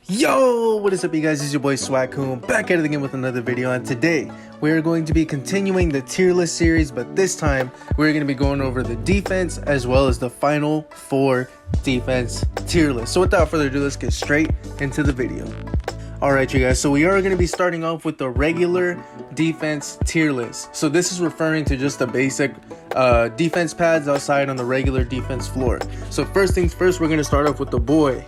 Yo, what is up you guys? It's your boy Swag-kun back at it again with another video, and today we're going to be continuing the tier list series, but this time we're going to be going over the defense as well as the final four defense tier list. So without further ado, let's get straight into the video. Alright you guys, so we are going to be starting off with the regular defense tier list. So this is referring to just the basic defense pads outside on the regular defense floor. So first things first, we're going to start off with the boy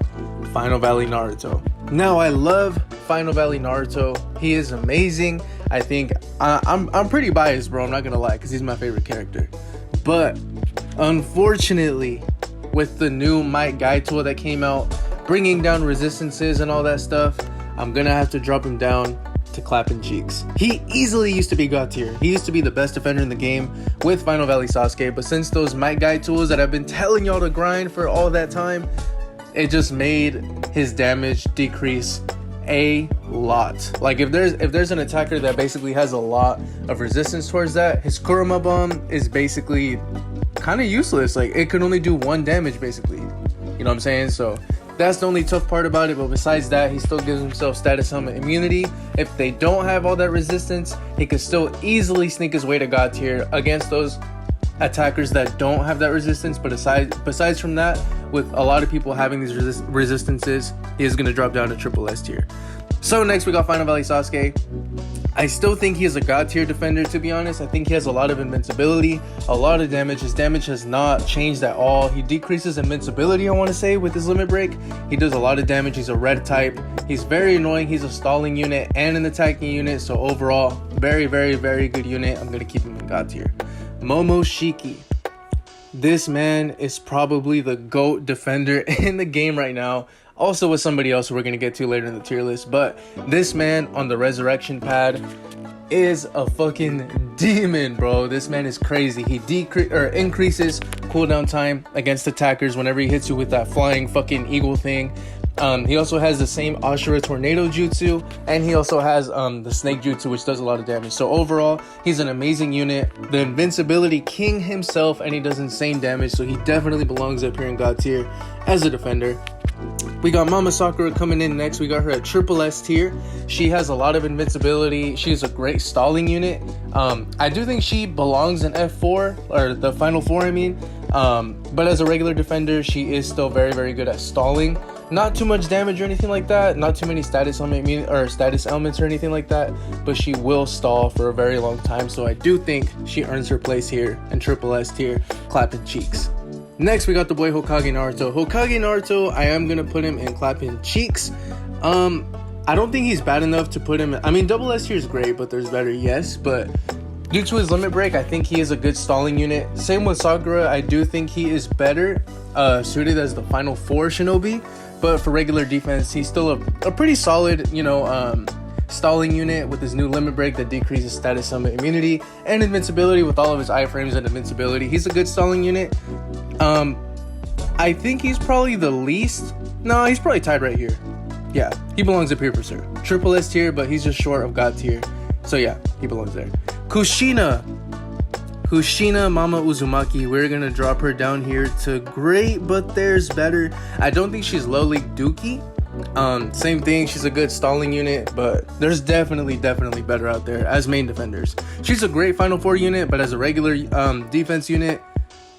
Final Valley Naruto. Now I love Final Valley Naruto. He is amazing. I think I'm pretty biased, bro. I'm not gonna lie, because he's my favorite character. But unfortunately, with the new Might Guide tool that came out, bringing down resistances and all that stuff, I'm gonna have to drop him down to clapping cheeks. He easily used to be God tier. He used to be the best defender in the game with Final Valley Sasuke, but since those Might Guide tools that I've been telling y'all to grind for all that time, it just made his damage decrease a lot. Like if there's an attacker that basically has a lot of resistance towards that, his Kurama bomb is basically kind of useless. Like it can only do 1 damage basically. You know what I'm saying? So that's the only tough part about it, but besides that, he still gives himself status helmet immunity. If they don't have all that resistance, he could still easily sneak his way to God tier against those attackers that don't have that resistance. But besides from that, with a lot of people having these resistances, he is going to drop down to triple S tier. So next we got Final Valley Sasuke. I still think he is a God tier defender, to be honest. I think he has a lot of invincibility, a lot of damage. His damage has not changed at all. He decreases invincibility, I want to say, with his limit break. He does a lot of damage. He's a red type. He's very annoying. He's a stalling unit and an attacking unit. So overall, very, very, very good unit. I'm going to keep him in God tier. Momoshiki. This man is probably the GOAT defender in the game right now. Also with somebody else who we're going to get to later in the tier list. But this man on the resurrection pad is a fucking demon, bro. This man is crazy. He increases cooldown time against attackers whenever he hits you with that flying fucking eagle thing. He also has the same Ashura Tornado Jutsu, and he also has the Snake Jutsu, which does a lot of damage. So overall, he's an amazing unit. The invincibility king himself, and he does insane damage, so he definitely belongs up here in God tier as a defender. We got Mama Sakura coming in next. We got her at triple S tier. She has a lot of invincibility. She's a great stalling unit. I do think she belongs in F4, or the final 4 I mean. But as a regular defender, she is still very, very good at stalling. Not too much damage or anything like that. Not too many status elements or anything like that. But she will stall for a very long time. So I do think she earns her place here in triple S tier, clapping cheeks. Next, we got the boy Hokage Naruto. Hokage Naruto, I am going to put him in clapping cheeks. I don't think he's bad enough to put him in. I mean, double S tier is great, but there's better, yes. But due to his limit break, I think he is a good stalling unit. Same with Sakura. I do think he is better suited as the final 4 shinobi. But for regular defense, he's still a pretty solid, you know, stalling unit with his new limit break that decreases status helmet immunity and invincibility with all of his iframes and invincibility. He's a good stalling unit. I think he's probably the least. No, he's probably tied right here. Yeah, he belongs up here for sure. Triple S tier, but he's just short of God tier. So yeah, he belongs there. Kushina Mama Uzumaki. We're gonna drop her down here to great, but there's better. I don't think she's low league Dookie. Same thing, she's a good stalling unit, but there's definitely better out there as main defenders. She's a great final 4 unit, but as a regular defense unit,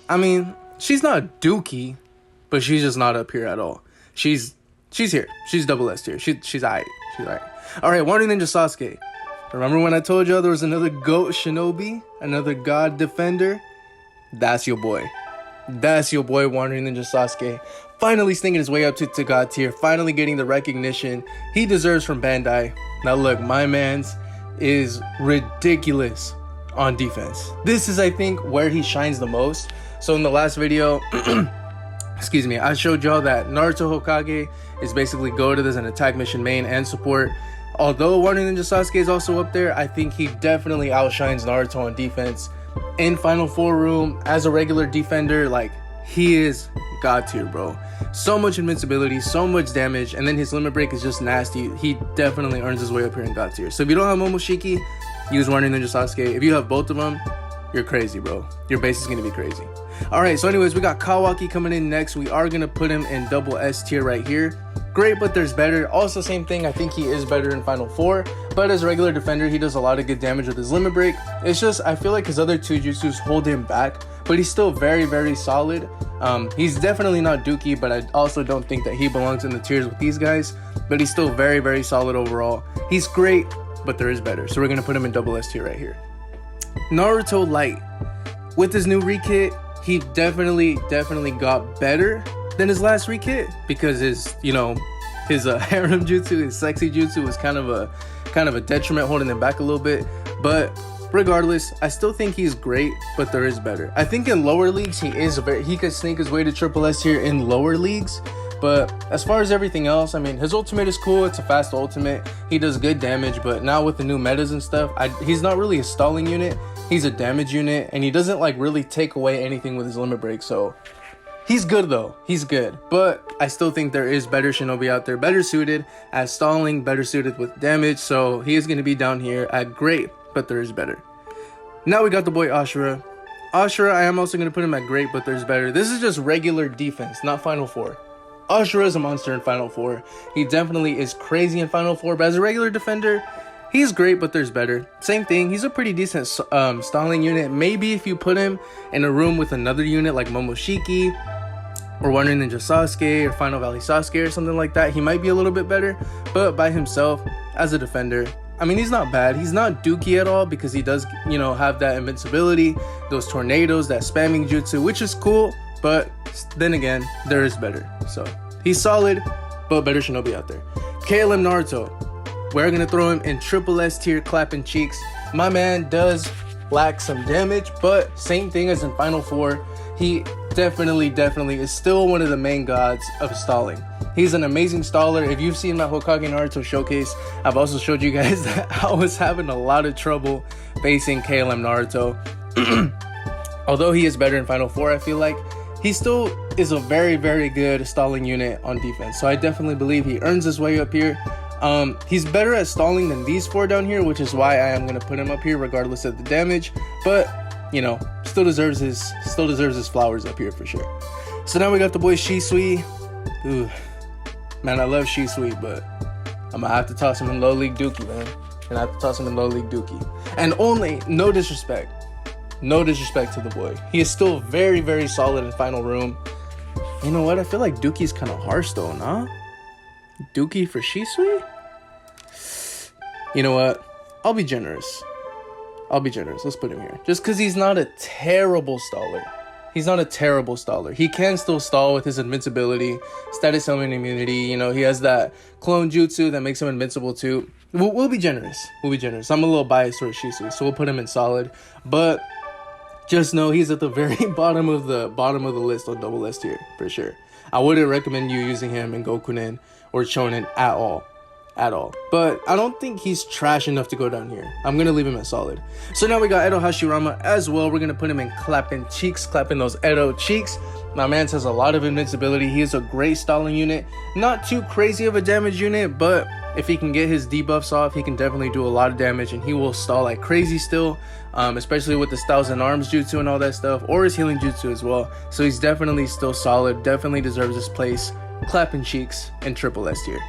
I mean, she's not Dookie, but she's just not up here at all. She's here. She's double S tier. She's alright. Alright, Warning Ninja Sasuke. Remember when I told y'all there was another GOAT shinobi, another god defender? That's your boy. That's your boy, Warning Ninja Sasuke. Finally sneaking his way up to God tier. Finally getting the recognition he deserves from Bandai. Now look, my man's is ridiculous on defense. This is, I think, where he shines the most. So in the last video, excuse me, I showed y'all that Naruto Hokage is basically goated as an attack mission main and support. Although Warning Ninja Sasuke is also up there, I think he definitely outshines Naruto on defense. In Final 4 room, as a regular defender, like, he is God tier, bro. So much invincibility, so much damage, and then his limit break is just nasty. He definitely earns his way up here in God tier. So if you don't have Momoshiki, use Warning Ninja Sasuke. If you have both of them, you're crazy, bro. Your base is going to be crazy. All right, so anyways, we got Kawaki coming in next. We are going to put him in double S tier right here. Great, but there's better. Also, same thing. I think he is better in Final 4, but as a regular defender, he does a lot of good damage with his limit break. It's just, I feel like his other two jutsus hold him back, but he's still very, very solid. He's definitely not Dookie, but I also don't think that he belongs in the tiers with these guys, but he's still very, very solid overall. He's great, but there is better. So we're going to put him in double S tier right here. Naruto Light. With his new rekit, he definitely got better than his last rekit, because his, you know, his harem jutsu, his sexy jutsu was kind of a detriment, holding him back a little bit. But regardless, I still think he's great, but there is better. I think in lower leagues he could sneak his way to triple S tier in lower leagues. But as far as everything else, I mean, his ultimate is cool. It's a fast ultimate. He does good damage, but now with the new metas and stuff, he's not really a stalling unit. He's a damage unit, and he doesn't like really take away anything with his limit break. So he's good though. He's good. But I still think there is better shinobi out there, better suited as stalling, better suited with damage. So he is going to be down here at great, but there is better. Now we got the boy Ashura. Ashura, I am also going to put him at great, but there's better. This is just regular defense, not Final 4. Ashura is a monster in Final 4. He definitely is crazy in Final 4, but as a regular defender, he's great, but there's better. Same thing, he's a pretty decent stalling unit. Maybe if you put him in a room with another unit like Momoshiki or Wonder Ninja Sasuke or Final Valley Sasuke or something like that, he might be a little bit better. But by himself, as a defender, I mean, he's not bad. He's not Dookie at all, because he does, you know, have that invincibility, those tornadoes, that spamming jutsu, which is cool. But then again, there is better. So he's solid, but better shinobi out there. KLM Naruto. We're going to throw him in triple S tier, clapping cheeks. My man does lack some damage, but same thing as in Final 4. He definitely is still one of the main gods of stalling. He's an amazing staller. If you've seen my Hokage Naruto showcase, I've also showed you guys that I was having a lot of trouble facing KLM Naruto. Although he is better in Final 4, I feel like he still is a very, very good stalling unit on defense. So I definitely believe he earns his way up here. He's better at stalling than these four down here, which is why I am going to put him up here regardless of the damage. But, you know, still deserves his flowers up here for sure. So now we got the boy Shisui. Ooh, man, I love Shisui, but I'm going to have to toss him in low league Dookie, man. I have to toss him in low league Dookie. And only, no disrespect to the boy, he is still very, very solid in Final Room. You know what? I feel like Dookie's kind of harsh though, nah? Dookie for Shisui? You know what? I'll be generous. Let's put him here. Just because he's not a terrible staller. He can still stall with his invincibility, status element immunity. You know, he has that clone jutsu that makes him invincible too. We'll be generous. I'm a little biased towards Shisui, so we'll put him in solid. But just know he's at the very bottom of the list on double S tier for sure. I wouldn't recommend you using him in Gokunin or Shonen at all. But I don't think he's trash enough to go down here. I'm gonna leave him at solid. So now we got Edo Hashirama as well. We're gonna put him in clapping those Edo cheeks. My man has a lot of invincibility. He is a great stalling unit. Not too crazy of a damage unit, but if he can get his debuffs off, he can definitely do a lot of damage, and he will stall like crazy still, especially with his Thousand Arms jutsu and all that stuff, or his healing jutsu as well. So he's definitely still solid, definitely deserves his place. Clapping cheeks in triple S tier.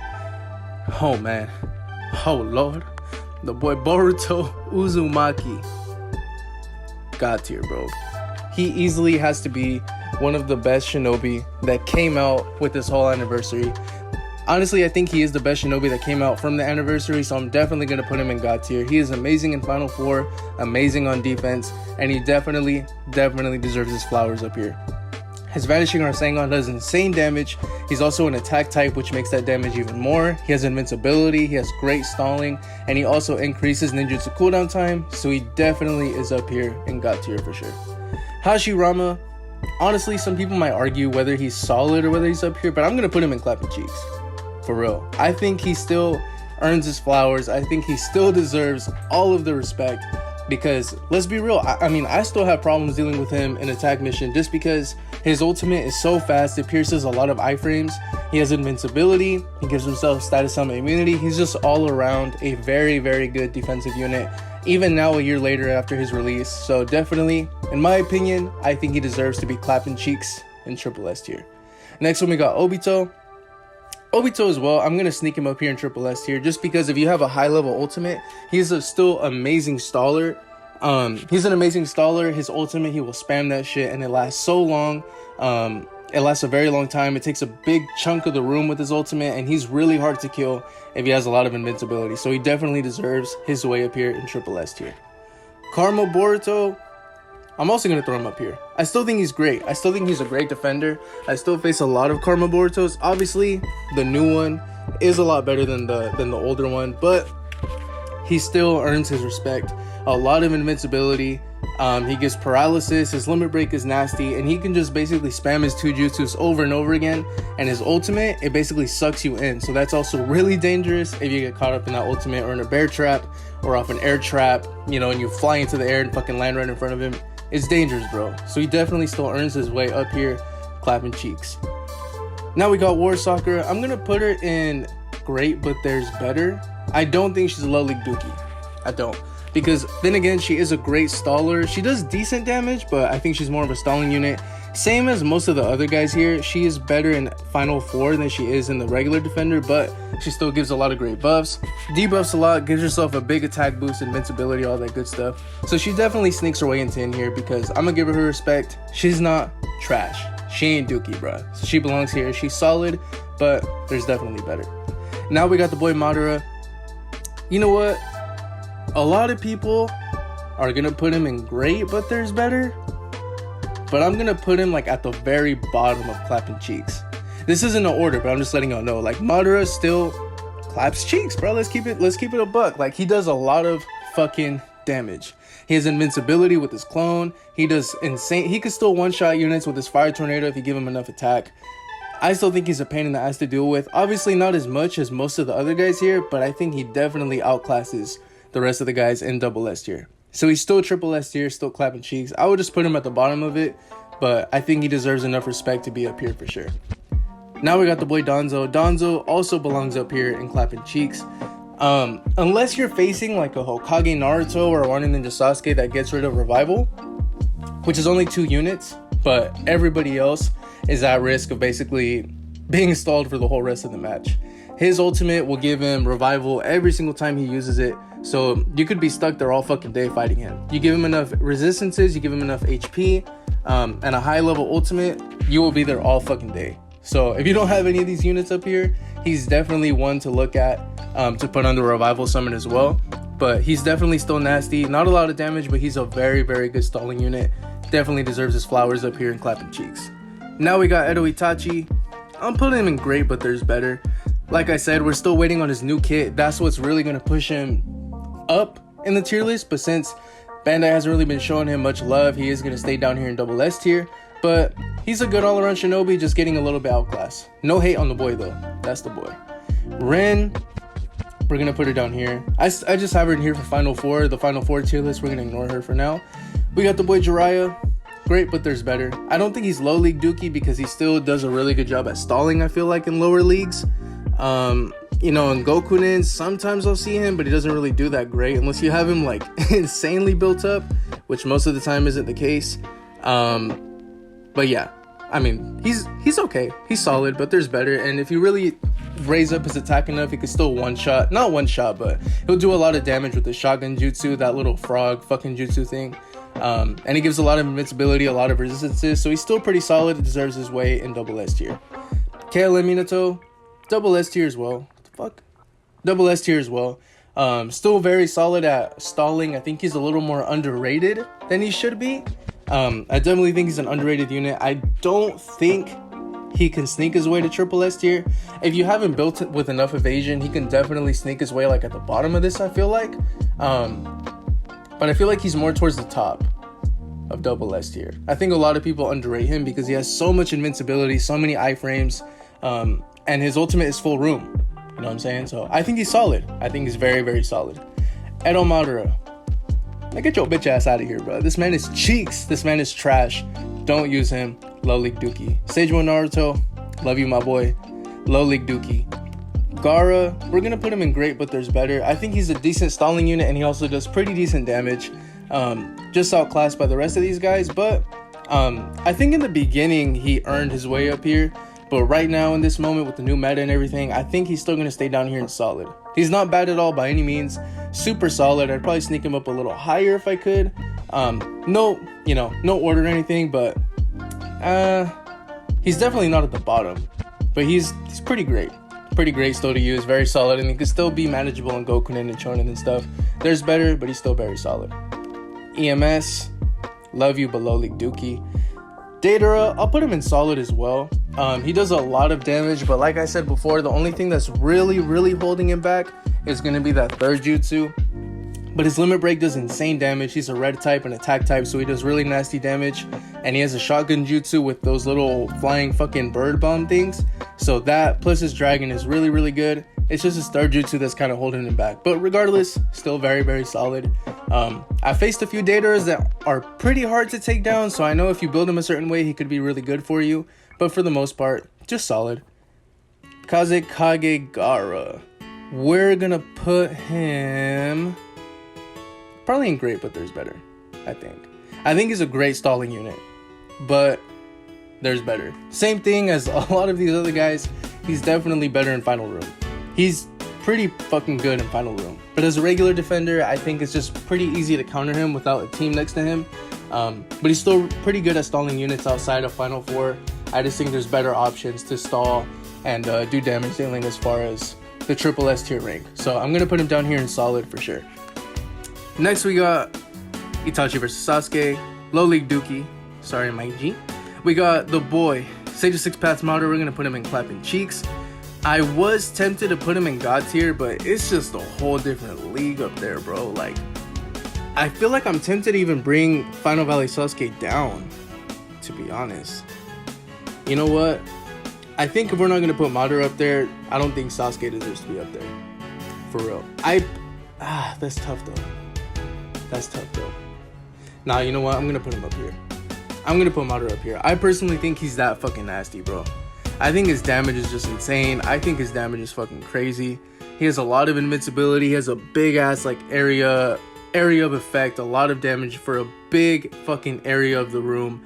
Oh man, oh lord, the boy Boruto Uzumaki. God tier, bro. He easily has to be one of the best shinobi that came out with this whole anniversary. Honestly, I think he is the best shinobi that came out from the anniversary, so I'm definitely going to put him in God tier. He is amazing in Final 4, amazing on defense, and he definitely deserves his flowers up here. His Vanishing Rasengan does insane damage. He's also an attack type, which makes that damage even more. He has invincibility, he has great stalling, and he also increases ninjutsu cooldown time, so he definitely is up here in God tier for sure. Hashirama, honestly, some people might argue whether he's solid or whether he's up here, but I'm going to put him in clapping cheeks. For real. I think he still earns his flowers. I think he still deserves all of the respect, because let's be real, I mean, I still have problems dealing with him in attack mission just because his ultimate is so fast. It pierces a lot of iframes. He has invincibility. He gives himself status summon immunity. He's just all around a very, very good defensive unit, even now a year later after his release. So definitely, in my opinion, I think he deserves to be clapping cheeks in triple S tier. Next one, we got Obito. Obito as well, I'm going to sneak him up here in triple S tier just because if you have a high level ultimate, he's a still amazing staller. He's an amazing staller. His ultimate, he will spam that shit and it lasts so long. It lasts a very long time. It takes a big chunk of the room with his ultimate, and he's really hard to kill if he has a lot of invincibility. So he definitely deserves his way up here in triple S tier. Karma Boruto, I'm also going to throw him up here. I still think he's great. I still think he's a great defender. I still face a lot of Karma Borutos. Obviously, the new one is a lot better than the older one, but he still earns his respect. A lot of invincibility. He gets paralysis, his limit break is nasty, and he can just basically spam his 2 jutsus over and over again, and his ultimate, it basically sucks you in. So that's also really dangerous if you get caught up in that ultimate or in a bear trap or off an air trap, you know, and you fly into the air and fucking land right in front of him. It's dangerous, bro. So he definitely still earns his way up here, clapping cheeks. Now we got War Sakura. I'm gonna put her in great, but there's better. I don't think she's a low league Dookie. I don't. Because then again, she is a great staller. She does decent damage, but I think she's more of a stalling unit. Same as most of the other guys here. She is better in Final 4 than she is in the regular defender, but she still gives a lot of great buffs. Debuffs a lot, gives herself a big attack boost, invincibility, all that good stuff. So she definitely sneaks her way into in here because I'm gonna give her respect. She's not trash. She ain't Dookie, bruh. So she belongs here. She's solid, but there's definitely better. Now we got the boy Madara. You know what? A lot of people are gonna put him in great, but there's better. But I'm gonna put him like at the very bottom of clapping cheeks. This isn't an order, but I'm just letting y'all know. Like Madara still claps cheeks, bro. Let's keep it a buck. Like he does a lot of fucking damage. He has invincibility with his clone. He does insane. He could still one-shot units with his fire tornado if you give him enough attack. I still think he's a pain in the ass to deal with. Obviously not as much as most of the other guys here, but I think he definitely outclasses the rest of the guys in double S tier. So he's still triple S tier, still clapping cheeks. I would just put him at the bottom of it, but I think he deserves enough respect to be up here for sure. Now we got the boy Danzo. Danzo also belongs up here in clapping cheeks. Unless you're facing like a Hokage Naruto or a One Ninja Sasuke that gets rid of revival, which is only 2 units, but everybody else is at risk of basically being stalled for the whole rest of the match. His ultimate will give him revival every single time he uses it. So you could be stuck there all fucking day fighting him. You give him enough resistances, you give him enough HP, and a high level ultimate, you will be there all fucking day. So if you don't have any of these units up here, he's definitely one to look at, to put under revival summon as well. But he's definitely still nasty. Not a lot of damage, but he's a very, very good stalling unit. Definitely deserves his flowers up here in clapping cheeks. Now we got Edo Itachi. I'm putting him in great, but there's better. Like I said, we're still waiting on his new kit. That's what's really going to push him up in the tier list, but since Bandai hasn't really been showing him much love, he is going to stay down here in double S tier. But he's a good all-around shinobi, just getting a little bit outclassed. No hate on the boy though. That's the boy. Rin, we're going to put her down here. I just have her in here for Final 4. The Final 4 tier list, we're going to ignore her for now. We got the boy Jiraiya. Great, but there's better. I don't think he's low league Dookie because he still does a really good job at stalling, I feel like, in lower leagues. You know, in Gokunin, sometimes I'll see him, but he doesn't really do that great unless you have him like insanely built up, which most of the time isn't the case. But yeah, I mean, he's okay. He's solid, but there's better. And if you really raise up his attack enough, he could still not one shot, but he'll do a lot of damage with the shotgun jutsu, that little frog fucking jutsu thing. And he gives a lot of invincibility, a lot of resistances, so he's still pretty solid. He deserves his way in double S tier. KLM Minato, double S tier as well. What the fuck? Double S tier as well. Still very solid at stalling. I think he's a little more underrated than he should be. I definitely think he's an underrated unit. I don't think he can sneak his way to triple S tier. If you haven't built it with enough evasion, he can definitely sneak his way like at the bottom of this, I feel like. But I feel like he's more towards the top of double S tier. I think a lot of people underrate him because he has so much invincibility, so many iframes, and his ultimate is full room. You know what I'm saying? So I think he's solid. I think he's very, very solid. Edo Madara. Now get your bitch ass out of here, bro. This man is cheeks. This man is trash. Don't use him. Low league Dookie. Seijuo Naruto. Love you, my boy. Low league Dookie. Gaara, we're gonna put him in great, but there's better. I think he's a decent stalling unit, and he also does pretty decent damage. Just outclassed by the rest of these guys, but I think in the beginning he earned his way up here. But right now in this moment with the new meta and everything, I think he's still going to stay down here in solid. He's not bad at all by any means. Super solid. I'd probably sneak him up a little higher if I could. No order or anything, but he's definitely not at the bottom. But he's pretty great. Pretty great still to use. Very solid, and he can still be manageable in Gokunin and Chonin and stuff. There's better, but he's still very solid. EMS, love you, but low league Dookie. Datara, I'll put him in solid as well. He does a lot of damage, but like I said before, the only thing that's really holding him back is going to be that third jutsu. But his limit break does insane damage. He's a red type and attack type, so he does really nasty damage. And he has a shotgun jutsu with those little flying fucking bird bomb things. So that plus his dragon is really good. It's just his third jutsu that's kind of holding him back. But regardless, still very solid. I faced a few Dataras that are pretty hard to take down, so I know if you build him a certain way, he could be really good for you. But for the most part, just solid. Kazekage Gara. We're gonna put him probably in great, but there's better. I think he's a great stalling unit, but there's better. Same thing as a lot of these other guys. He's definitely better in final room. He's pretty fucking good in final room, but as a regular defender, I think it's just pretty easy to counter him without a team next to him. But he's still pretty good at stalling units outside of final four. I just think there's better options to stall and do damage dealing as far as the triple S tier rank. So I'm gonna put him down here in solid for sure. Next we got Itachi versus Sasuke, low league Dookie. Sorry, my G. We got the boy Sage of Six Paths Madara. We're gonna put him in clapping cheeks. I was tempted to put him in God tier, but it's just a whole different league up there, bro. Like, I feel like I'm tempted to even bring Final Valley Sasuke down, to be honest. You know what? I think if we're not going to put Madara up there, I don't think Sasuke deserves to be up there. For real. That's tough though. Nah, you know what? I'm going to put him up here. I'm going to put Madara up here. I personally think he's that fucking nasty, bro. I think his damage is just insane. I think his damage is fucking crazy. He has a lot of invincibility. He has a big ass like area of effect. A lot of damage for a big fucking area of the room.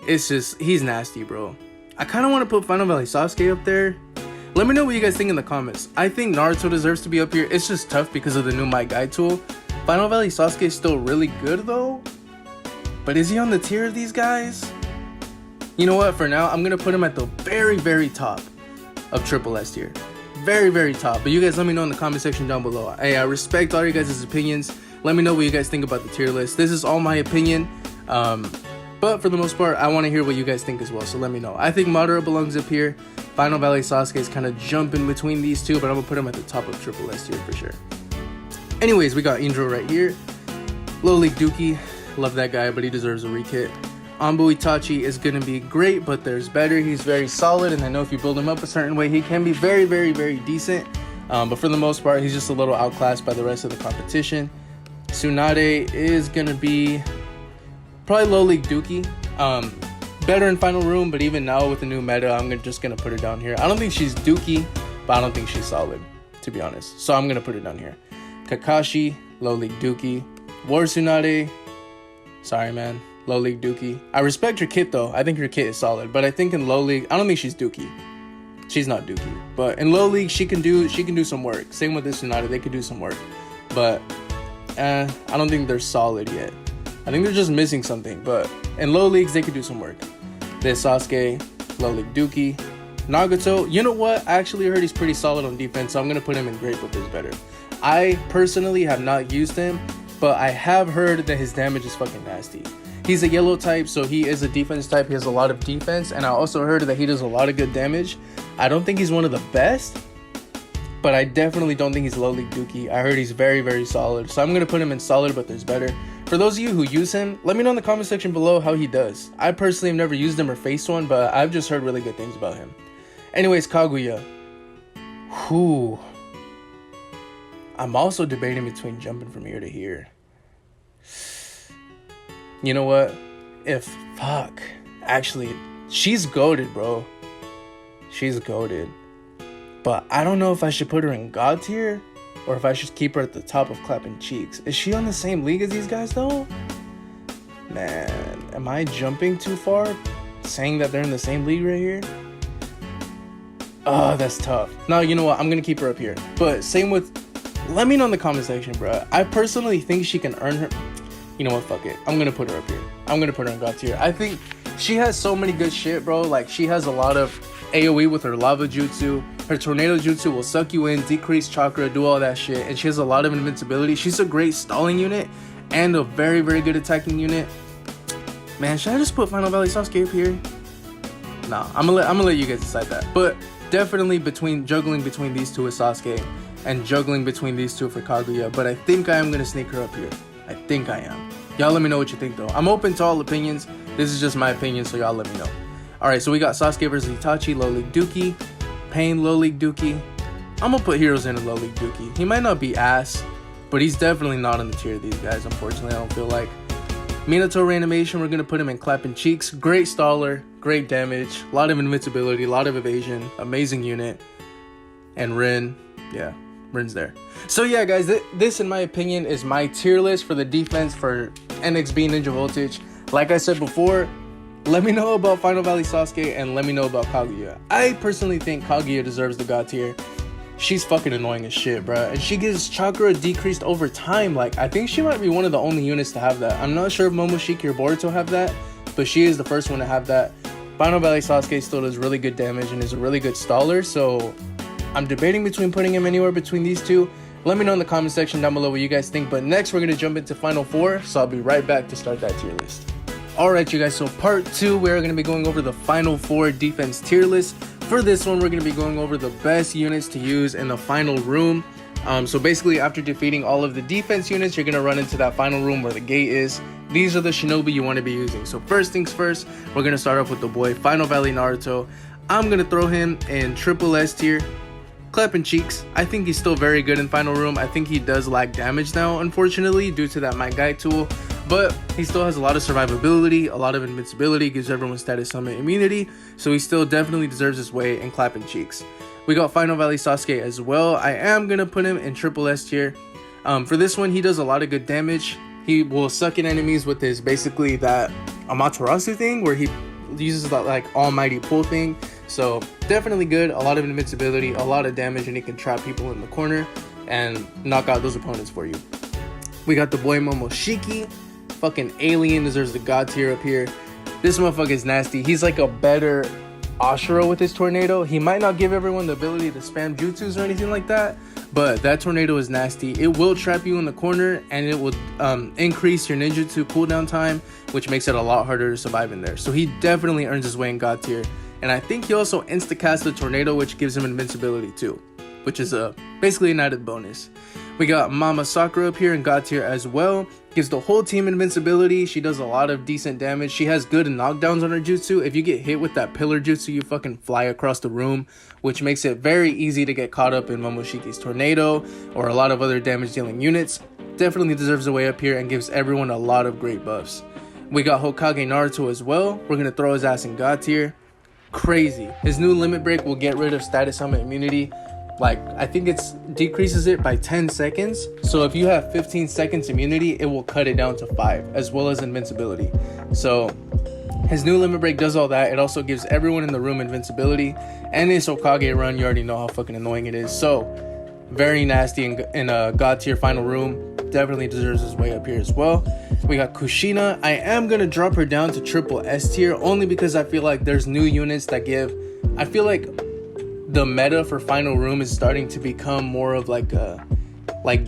It's just, he's nasty, bro. I kind of want to put Final Valley Sasuke up there. Let me know what you guys think in the comments. I think Naruto deserves to be up here. It's just tough because of the new My Guide tool. Final Valley Sasuke is still really good though. But is he on the tier of these guys? You know what? For now, I'm going to put him at the very top of triple S tier. Very top. But you guys let me know in the comment section down below. Hey, I respect all you guys' opinions. Let me know what you guys think about the tier list. This is all my opinion. But for the most part, I want to hear what you guys think as well. So let me know. I think Madara belongs up here. Final Valley Sasuke is kind of jumping between these two, but I'm going to put him at the top of triple S tier for sure. Anyways, we got Indro right here. Low league Dookie. Love that guy, but he deserves a rekit. Anbu Itachi is going to be great, but there's better. He's very solid, and I know if you build him up a certain way, he can be very decent. But for the most part, he's just a little outclassed by the rest of the competition. Tsunade is going to be probably low league Dookie. Better in final room, but even now with the new meta, I'm just going to put her down here. I don't think she's Dookie, but I don't think she's solid, to be honest. So I'm going to put her down here. Kakashi, low league Dookie. War Tsunade, sorry man, low league Dookie. I respect your kit though. I think your kit is solid, but I think in low league, I don't think she's Dookie. She's not Dookie, but in low league she can do some work. Same with this Tsunade, they could do some work, but I don't think they're solid yet. I think they're just missing something, but in low leagues they could do some work. This Sasuke, low league Dookie. Nagato, you know what? I actually heard he's pretty solid on defense, so I'm gonna put him in great, but there's better. I personally have not used him, but I have heard that his damage is fucking nasty. He's a yellow type, so he is a defense type. He has a lot of defense, and I also heard that he does a lot of good damage. I don't think he's one of the best, but I definitely don't think he's low league Dookie. I heard he's very solid, so I'm going to put him in solid, but there's better. For those of you who use him, let me know in the comment section below how he does. I personally have never used him or faced one, but I've just heard really good things about him. Anyways, Kaguya. Whew. I'm also debating between jumping from here to here. You know what? Actually, she's goated, bro. She's goated. But I don't know if I should put her in God tier or if I should keep her at the top of clapping cheeks. Is she on the same league as these guys though? Man, am I jumping too far? Saying that they're in the same league right here? Oh, that's tough. No, you know what? I'm gonna keep her up here. But same with, let me know in the comment section, bro. I personally think she can earn her. You know what? Fuck it. I'm gonna put her up here. I'm gonna put her in God tier. I think she has so many good shit, bro. Like, she has a lot of AoE with her lava jutsu. Her tornado jutsu will suck you in, decrease chakra, do all that shit. And she has a lot of invincibility. She's a great stalling unit and a very, very good attacking unit. Man, should I just put Final Valley Sasuke up here? Nah, I'm gonna let you guys decide that. But definitely juggling between these two with Sasuke and juggling between these two for Kaguya. But I think I am gonna sneak her up here. I think I am. Y'all let me know what you think though. I'm open to all opinions. This is just my opinion, so y'all let me know. Alright, so we got Sasuke versus Itachi, low league Dookie. Pain, low league Dookie. I'm gonna put Heroes in low league Dookie. He might not be ass, but he's definitely not in the tier of these guys, unfortunately. I don't feel like. Minato reanimation, we're gonna put him in clapping cheeks. Great staller, great damage, a lot of invincibility, a lot of evasion, amazing unit. And Rin, yeah, Rin's there. So yeah, guys, this in my opinion is my tier list for the defense for Nxb Ninja Voltage. Like I said before, let me know about Final Valley Sasuke and let me know about Kaguya. I personally think Kaguya deserves the God tier. She's fucking annoying as shit, bro. And she gives chakra decreased over time. Like, I think she might be one of the only units to have that. I'm not sure if Momoshiki or Boruto have that, but she is the first one to have that. Final Valley Sasuke still does really good damage and is a really good staller, so I'm debating between putting him anywhere between these two. Let me know in the comment section down below what you guys think. But next, we're going to jump into Final 4, so I'll be right back to start that tier list. Alright, you guys, so part 2, we're going to be going over the Final 4 defense tier list. For this one, we're going to be going over the best units to use in the final room. So basically, after defeating all of the defense units, you're going to run into that final room where the gate is. These are the shinobi you want to be using. So first things first, we're going to start off with the boy, Final Valley Naruto. I'm going to throw him in triple S tier. Clapping cheeks. I think he's still very good in final room. I think he does lack damage now, unfortunately, due to that My Guy tool. But he still has a lot of survivability, a lot of invincibility, gives everyone status summon immunity, so he still definitely deserves his way in clapping cheeks. We got Final Valley Sasuke as well. I am going to put him in triple S tier. For this one, he does a lot of good damage. He will suck in enemies with his, basically, that Amaterasu thing, where he uses that, like, almighty pull thing. So definitely good, a lot of invincibility, a lot of damage, and he can trap people in the corner and knock out those opponents for you. We got the boy Momoshiki. Fucking alien, deserves the God tier up here. This motherfucker is nasty. He's like a better Ashura with his tornado. He might not give everyone the ability to spam jutsus or anything like that, but that tornado is nasty. It will trap you in the corner and it will increase your ninjutsu cooldown time, which makes it a lot harder to survive in there. So he definitely earns his way in God tier. And I think he also insta-casts the tornado, which gives him invincibility too, which is basically an added bonus. We got Mama Sakura up here in God tier as well. Gives the whole team invincibility. She does a lot of decent damage. She has good knockdowns on her jutsu. If you get hit with that pillar jutsu, you fucking fly across the room, which makes it very easy to get caught up in Momoshiki's tornado or a lot of other damage dealing units. Definitely deserves a way up here and gives everyone a lot of great buffs. We got Hokage Naruto as well. We're going to throw his ass in God tier. Crazy. His new limit break will get rid of status summon immunity. Like, I think it decreases it by 10 seconds. So if you have 15 seconds immunity, it will cut it down to 5, as well as invincibility. So his new limit break does all that. It also gives everyone in the room invincibility. And his Hokage run, you already know how fucking annoying it is. So very nasty in a God tier final room. Definitely deserves his way up here as well. We got Kushina. I am going to drop her down to triple S tier, only because I feel like there's new units that give... I feel like the meta for final room is starting to become more of like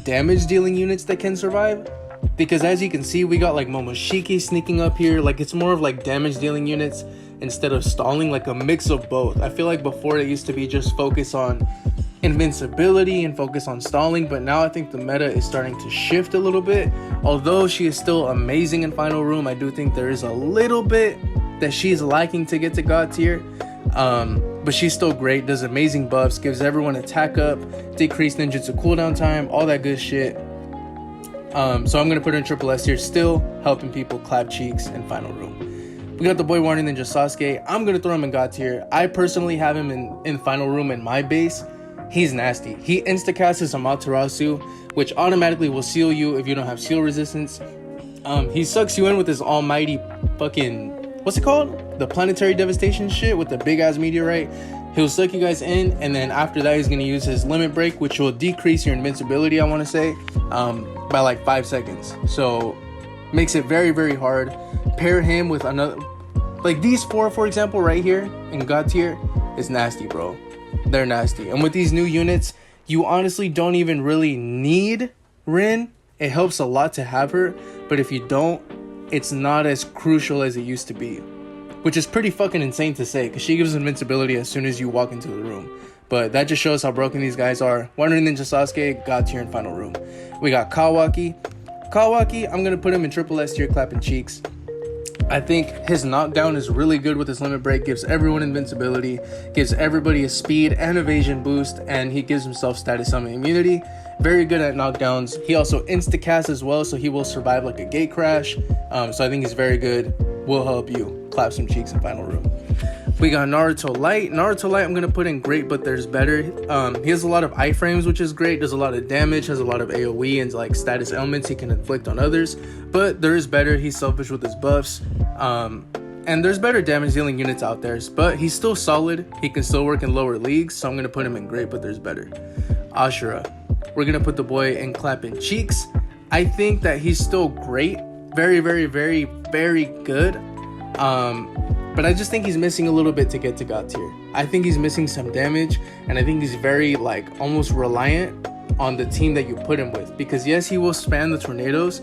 damage dealing units that can survive, because as you can see, we got like Momoshiki sneaking up here. Like, it's more of like damage dealing units instead of stalling, like a mix of both. I feel like before it used to be just focus on invincibility and focus on stalling, but now I think the meta is starting to shift a little bit. Although she is still amazing in final room, I do think there is a little bit that she's lacking to get to God tier. But she's still great, does amazing buffs, gives everyone attack up, decreased ninjutsu cooldown time, all that good shit. So I'm going to put her in triple S here, still helping people clap cheeks in final room. We got the boy Warning Ninja Sasuke. I'm going to throw him in God tier. I personally have him in final room in my base. He's nasty. He insta-casts his Amaterasu, which automatically will seal you if you don't have seal resistance. He sucks you in with his almighty fucking... what's it called? The planetary devastation shit with the big ass meteorite. He'll suck you guys in, and then after that he's going to use his limit break, which will decrease your invincibility, I want to say, by like 5 seconds. So makes it very, very hard. Pair him with another, like these 4, for example, right here in God tier is nasty, bro. They're nasty. And with these new units, you honestly don't even really need Rin. It helps a lot to have her, but if you don't, it's not as crucial as it used to be, which is pretty fucking insane to say, because she gives invincibility as soon as you walk into the room. But that just shows how broken these guys are. Wonder Ninja Sasuke, God tier in final room. We got Kawaki. Kawaki, I'm going to put him in triple S tier, clapping cheeks. I think his knockdown is really good with his limit break, gives everyone invincibility, gives everybody a speed and evasion boost, and he gives himself status summon immunity. Very good at knockdowns. He also insta-casts as well, so he will survive like a gate crash. So I think he's very good. Will help you. Clap some cheeks in final room. We got Naruto Light. Naruto Light I'm going to put in great, but there's better. He has a lot of iframes, which is great. Does a lot of damage, has a lot of AoE and like status elements he can inflict on others. But there is better. He's selfish with his buffs. And there's better damage dealing units out there. But he's still solid. He can still work in lower leagues. So I'm going to put him in great, but there's better. Ashura. We're going to put the boy in clapping cheeks. I think that he's still great. Very, very, very, very good. But I just think he's missing a little bit to get to God tier. I think he's missing some damage, and I think he's very like almost reliant on the team that you put him with, because yes, he will spam the tornadoes,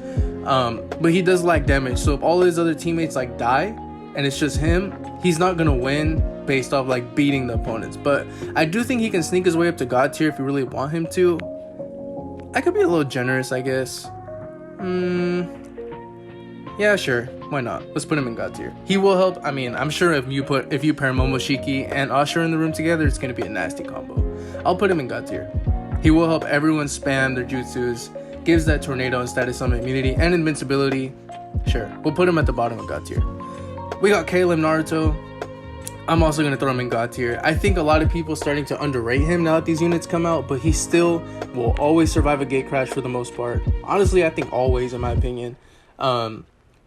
but he does lack damage. So if all his other teammates like die and it's just him, he's not gonna win based off like beating the opponents. But I do think he can sneak his way up to God tier if you really want him to. I could be a little generous, I guess. Yeah, sure. Why not? Let's put him in God tier. He will help. I mean, I'm sure if you pair Momoshiki and Ashura in the room together, it's gonna be a nasty combo. I'll put him in God tier. He will help everyone spam their jutsus, gives that tornado and status summon immunity and invincibility. Sure, we'll put him at the bottom of God tier. We got Caleb Naruto. I'm also gonna throw him in God tier. I think a lot of people starting to underrate him now that these units come out, but he still will always survive a gate crash for the most part. Honestly, I think always, in my opinion.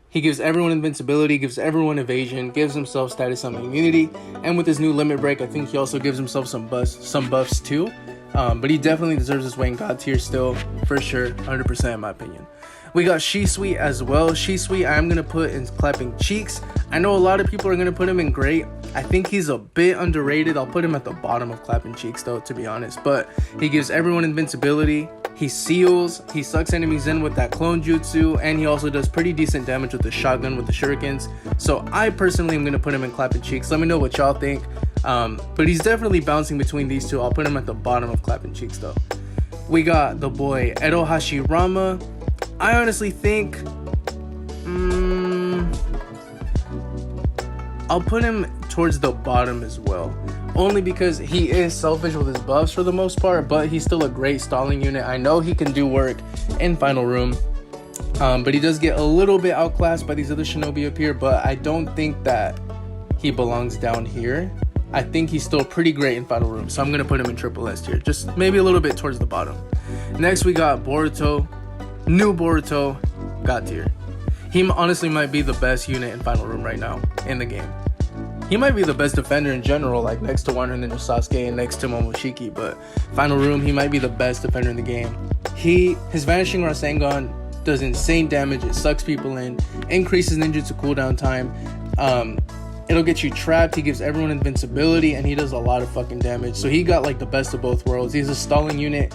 He gives everyone invincibility, gives everyone evasion, gives himself status summon immunity, and with his new limit break, I think he also gives himself some buffs too. But he definitely deserves his way in God tier still, for sure, 100% in my opinion. We got Shisui as well. Shisui, I'm going to put in clapping cheeks. I know a lot of people are going to put him in great. I think he's a bit underrated. I'll put him at the bottom of clapping cheeks though, to be honest. But he gives everyone invincibility. He seals, he sucks enemies in with that clone jutsu, and he also does pretty decent damage with the shotgun with the shurikens. So I personally am going to put him in clapping cheeks. Let me know what y'all think. But he's definitely bouncing between these two. I'll put him at the bottom of clapping cheeks though. We got the boy Edo Hashirama. I honestly think I'll put him towards the bottom as well, only because he is selfish with his buffs for the most part, but he's still a great stalling unit. I know he can do work in final room, but he does get a little bit outclassed by these other shinobi up here, but I don't think that he belongs down here. I think he's still pretty great in final room, so I'm going to put him in triple S tier, just maybe a little bit towards the bottom. Next we got Boruto. New Boruto, God tier. He honestly might be the best unit in final room right now in the game. He might be the best defender in general, like next to Wonder Ninja Sasuke and next to Momoshiki, but final room, he might be the best defender in the game. His Vanishing Rasengan does insane damage, it sucks people in, increases ninjutsu cooldown time, it'll get you trapped, he gives everyone invincibility, and he does a lot of fucking damage. So he got like the best of both worlds. He's a stalling unit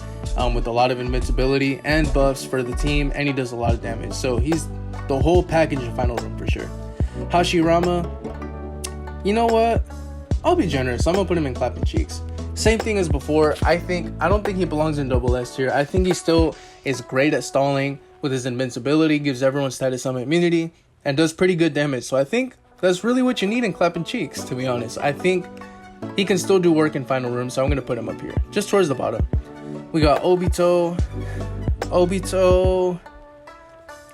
with a lot of invincibility and buffs for the team, and he does a lot of damage. So he's the whole package in final room for sure. Hashirama, you know what? I'll be generous. I'm gonna put him in clapping cheeks. Same thing as before. I don't think he belongs in double S tier. I think he still is great at stalling with his invincibility, gives everyone status summon immunity, and does pretty good damage. So I think that's really what you need in clapping cheeks, to be honest. I think he can still do work in final room, so I'm gonna put him up here, just towards the bottom. We got Obito.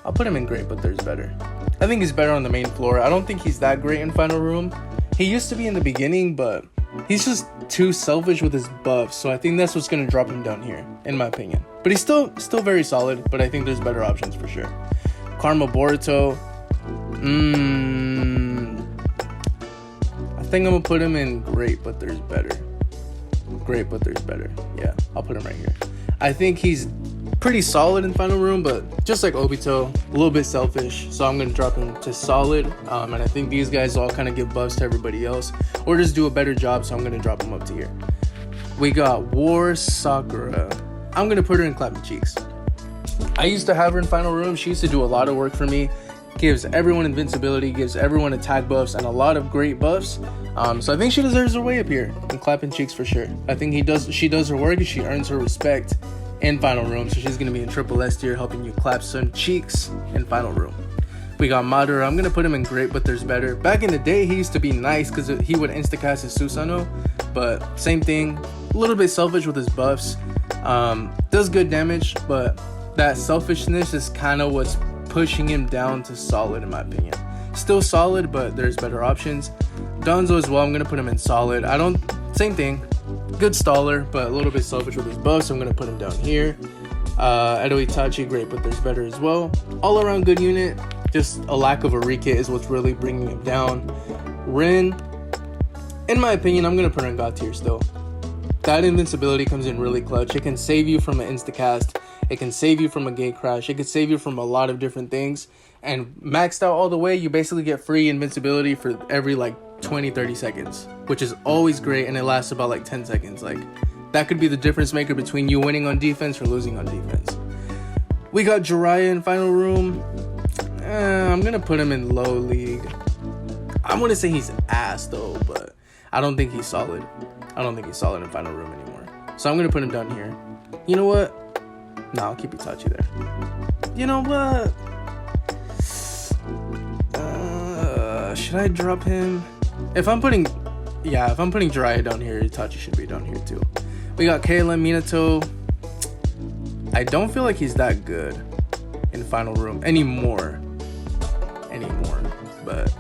I'll put him in great, but there's better. I think he's better on the main floor. I don't think he's that great in final room. He used to be in the beginning, but he's just too selfish with his buffs. So I think that's what's going to drop him down here, in my opinion. But he's still very solid, but I think there's better options for sure. Karma Boruto. I think I'm going to put him in great, but there's better. great, but there's better. Yeah, I'll put him right here. I think he's pretty solid in final room, but just like Obito, a little bit selfish, so I'm gonna drop him to solid. And I think these guys all kind of give buffs to everybody else, or just do a better job, so I'm gonna drop him up to here. We got War Sakura. I'm gonna put her in clapping cheeks. I used to have her in final room. She used to do a lot of work for me. Gives everyone invincibility, gives everyone attack buffs, and a lot of great buffs. So I think she deserves her way up here in clapping cheeks for sure. I think she does her work and she earns her respect in final room. So she's gonna be in triple S tier, helping you clap some cheeks in final room. We got Madara. I'm gonna put him in great, but there's better. Back in the day, he used to be nice because he would instacast his Susanoo, but same thing, a little bit selfish with his buffs. Does good damage, but that selfishness is kind of what's pushing him down to solid in my opinion. Still solid, but there's better options. Danzo as well, I'm gonna put him in solid. Same thing, good staller, but a little bit selfish with his buffs, so I'm gonna put him down here. Edo Itachi, great, but there's better as well. All around good unit, just a lack of a rekit is what's really bringing him down. Rin, in my opinion, I'm gonna put her in God tier still. That invincibility comes in really clutch. It can save you from an instacast. It can save you from a gate crash. It can save you from a lot of different things. And maxed out all the way, you basically get free invincibility for every like 20-30 seconds, which is always great, and it lasts about like 10 seconds. Like, that could be the difference maker between you winning on defense or losing on defense. We got Jiraiya in final room. I'm gonna put him in low league. I want to say he's ass though, but I don't think he's solid. I don't think he's solid in final room anymore. So I'm gonna put him down here. You know what? No, I'll keep Itachi there. You know what? Should I drop him? If I'm putting Jiraiya down here, Itachi should be down here too. We got Kayla, Minato. I don't feel like he's that good in final room anymore. But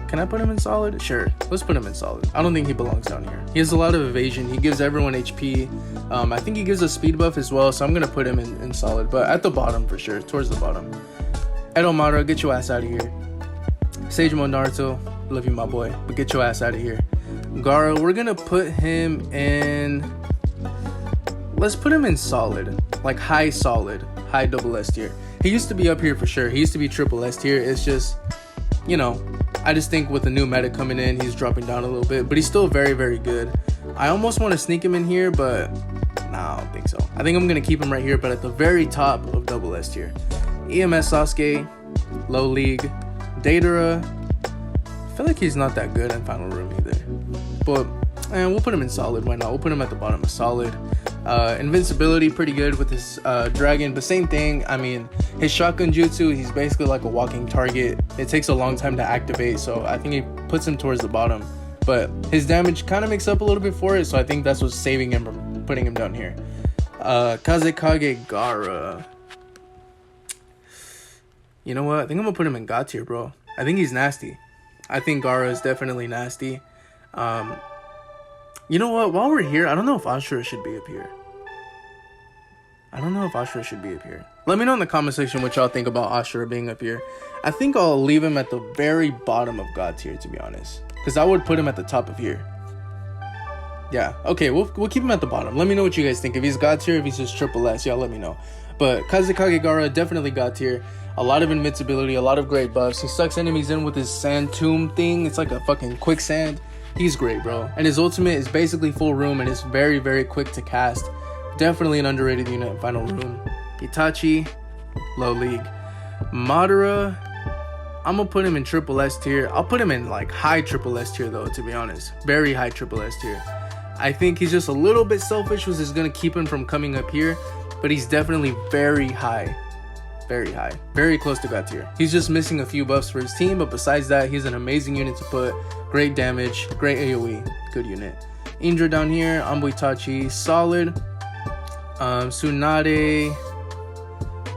can I put him in solid? Sure, let's put him in solid. I don't think he belongs down here. He has a lot of evasion. He gives everyone HP. I think he gives a speed buff as well, so I'm gonna put him in solid, but at the bottom for sure, towards the bottom. Edo Madara, get your ass out of here. Sagemo Naruto, love you my boy, but get your ass out of here. Gaara, we're gonna put him in, let's put him in solid, like high solid, high double S tier. He used to be up here for sure. He used to be triple S tier. It's just, you know, I just think with the new meta coming in, he's dropping down a little bit, but he's still very, very good. I almost want to sneak him in here, but nah, I don't think so. I think I'm going to keep him right here, but at the very top of double S tier. EMS Sasuke, low league. Deidara, I feel like he's not that good in final room either. But we'll put him in solid. Why not? We'll put him at the bottom of solid. Invincibility, pretty good with his dragon, but same thing. I mean, his shotgun jutsu, he's basically like a walking target. It takes a long time to activate, so I think he puts him towards the bottom. But his damage kind of makes up a little bit for it, so I think that's what's saving him from putting him down here. Kazekage Gaara. You know what? I think I'm gonna put him in God tier, bro. I think he's nasty. I think Gaara is definitely nasty. You know what? While we're here, I don't know if Ashura should be up here. Let me know in the comment section what y'all think about Ashura being up here. I think I'll leave him at the very bottom of God tier, to be honest, because I would put him at the top of here. Yeah, okay, we'll keep him at the bottom. Let me know what you guys think. If he's God tier, if he's just triple S, y'all let me know. But Kazekage Gaara, definitely God tier. A lot of invincibility, a lot of great buffs. He sucks enemies in with his sand tomb thing. It's like a fucking quicksand. He's great, bro. And his ultimate is basically full room and it's very, very quick to cast. Definitely an underrated unit in final room. Itachi, low league. Madara, I'm gonna put him in triple S tier. I'll put him in like high triple S tier though, to be honest. Very high triple S tier. I think he's just a little bit selfish, which is gonna keep him from coming up here. But he's definitely very high. Very high. Very close to God tier. He's just missing a few buffs for his team, but besides that, he's an amazing unit to put. Great damage, great AoE, good unit. Indra down here, Ambo Itachi, solid. Tsunade,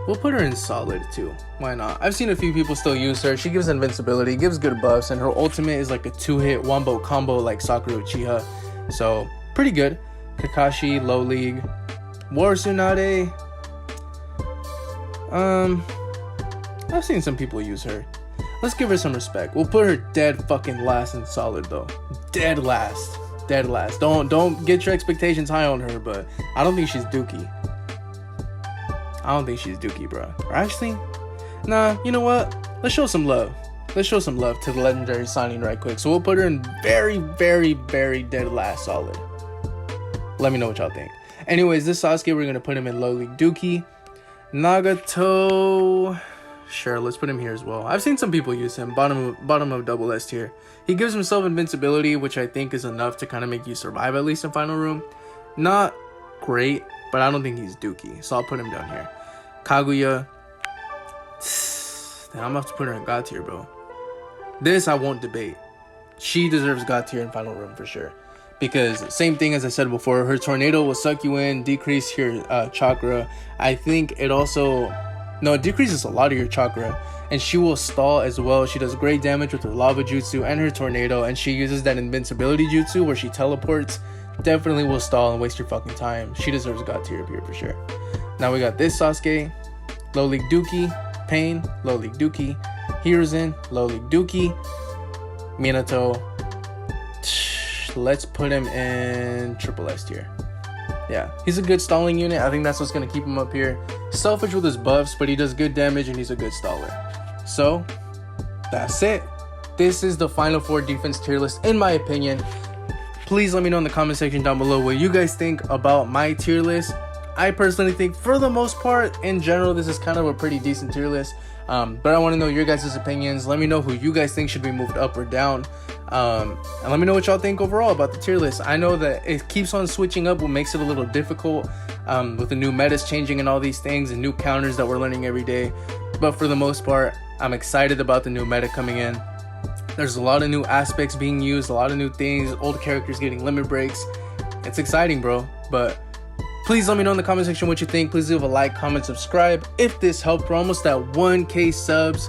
we'll put her in solid too. Why not? I've seen a few people still use her. She gives invincibility, gives good buffs, and her ultimate is like a 2-hit wombo combo like Sakura Uchiha. So, pretty good. Kakashi, low league. War Tsunade, I've seen some people use her. Let's give her some respect. We'll put her dead fucking last in solid though. Dead last. dead last. Don't get your expectations high on her, but I don't think she's dookie. I don't think she's dookie, bro. Or actually, nah, you know what? Let's show some love. Let's show some love to the legendary signing right quick. So we'll put her in very, very, very dead last solid. Let me know what y'all think. Anyways, this Sasuke, we're going to put him in low league dookie. Nagato, sure, let's put him here as well. I've seen some people use him, bottom of double S tier. He gives himself invincibility, which I think is enough to kind of make you survive, at least in final room. Not great, but I don't think he's dookie, so I'll put him down here. Kaguya, damn, I'm gonna have to put her in God tier, bro. This I won't debate. She deserves God tier in final room for sure. Because same thing as I said before, her tornado will suck you in, decrease your chakra. I think it also, no, it decreases a lot of your chakra, and she will stall as well. She does great damage with her lava jutsu and her tornado, and she uses that invincibility jutsu where she teleports. Definitely will stall and waste your fucking time. She deserves God tier up here for sure. Now we got this Sasuke, low league dookie. Pain, low league dookie. Hiruzen, low league dookie. Minato, let's put him in triple S tier. Yeah, he's a good stalling unit. I think that's what's going to keep him up here. Selfish with his buffs, but he does good damage and he's a good staller. So, that's it. This is the final 4 defense tier list in my opinion. Please let me know in the comment section down below what you guys think about my tier list. I personally think for the most part, in general, this is kind of a pretty decent tier list. But I want to know your guys' opinions. Let me know who you guys think should be moved up or down. And let me know what y'all think overall about the tier list. I know that it keeps on switching up, what makes it a little difficult with the new metas changing and all these things and new counters that we're learning every day. But for the most part, I'm excited about the new meta coming in. There's a lot of new aspects being used, a lot of new things, old characters getting limit breaks. It's exciting, bro. But please let me know in the comment section what you think. Please leave a like, comment, subscribe if this helped. We're almost at 1K subs.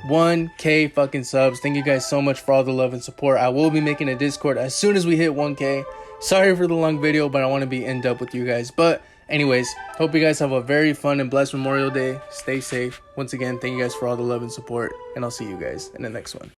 1K fucking subs. Thank you guys so much for all the love and support. I will be making a Discord as soon as we hit 1K. Sorry for the long video, but I want to be in depth with you guys. But anyways, hope you guys have a very fun and blessed Memorial Day. Stay safe. Once again, thank you guys for all the love and support, and I'll see you guys in the next one.